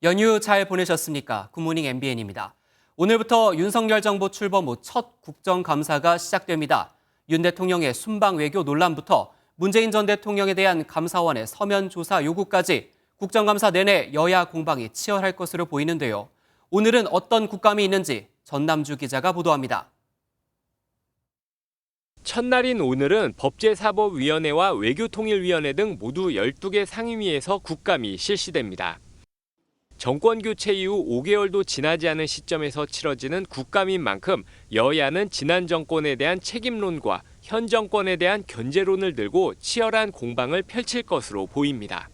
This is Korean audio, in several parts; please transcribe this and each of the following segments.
연휴 잘 보내셨습니까? 굿모닝 MBN입니다. 오늘부터 윤석열 정부 출범 후 첫 국정감사가 시작됩니다. 윤 대통령의 순방 외교 논란부터 문재인 전 대통령에 대한 감사원의 서면 조사 요구까지 국정감사 내내 여야 공방이 치열할 것으로 보이는데요. 오늘은 어떤 국감이 있는지 전남주 기자가 보도합니다. 첫날인 오늘은 법제사법위원회와 외교통일위원회 등 모두 12개 상임위에서 국감이 실시됩니다. 정권 교체 이후 5개월도 지나지 않은 시점에서 치러지는 국감인 만큼 여야는 지난 정권에 대한 책임론과 현 정권에 대한 견제론을 들고 치열한 공방을 펼칠 것으로 보입니다.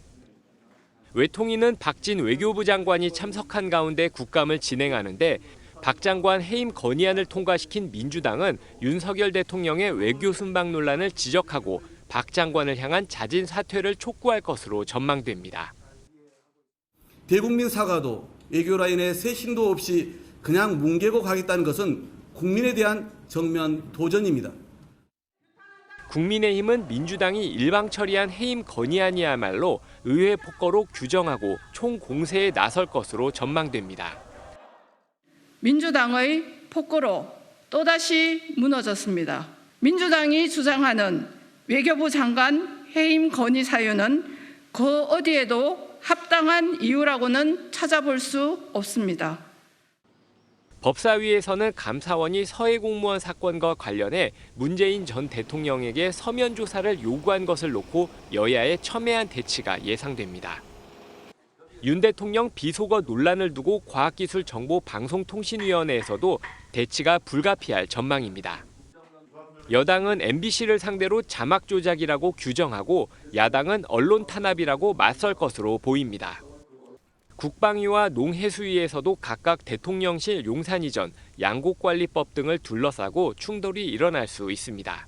외통위는 박진 외교부 장관이 참석한 가운데 국감을 진행하는데 박 장관 해임 건의안을 통과시킨 민주당은 윤석열 대통령의 외교 순방 논란을 지적하고 박 장관을 향한 자진 사퇴를 촉구할 것으로 전망됩니다. 대국민 사과도 외교 라인에 쇄신도 없이 그냥 뭉개고 가겠다는 것은 국민에 대한 정면 도전입니다. 국민의힘은 민주당이 일방 처리한 해임 건의안이야말로 의회 폭거로 규정하고 총공세에 나설 것으로 전망됩니다. 민주당의 폭거로 또다시 무너졌습니다. 민주당이 주장하는 외교부 장관 해임 건의 사유는 그 어디에도 합당한 이유라고는 찾아볼 수 없습니다. 법사위에서는 감사원이 서해 공무원 사건과 관련해 문재인 전 대통령에게 서면 조사를 요구한 것을 놓고 여야의 첨예한 대치가 예상됩니다. 윤 대통령 비속어 논란을 두고 과학기술정보방송통신위원회에서도 대치가 불가피할 전망입니다. 여당은 MBC를 상대로 자막 조작이라고 규정하고 야당은 언론 탄압이라고 맞설 것으로 보입니다. 국방위와 농해수위에서도 각각 대통령실 용산이전, 양곡관리법 등을 둘러싸고 충돌이 일어날 수 있습니다.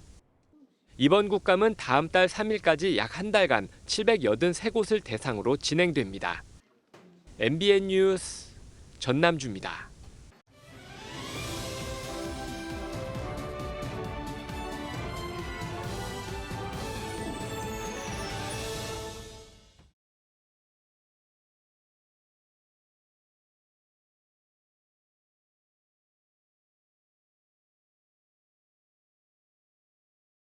이번 국감은 다음 달 3일까지 약 한 달간 783곳을 대상으로 진행됩니다. MBN 뉴스 전남주입니다.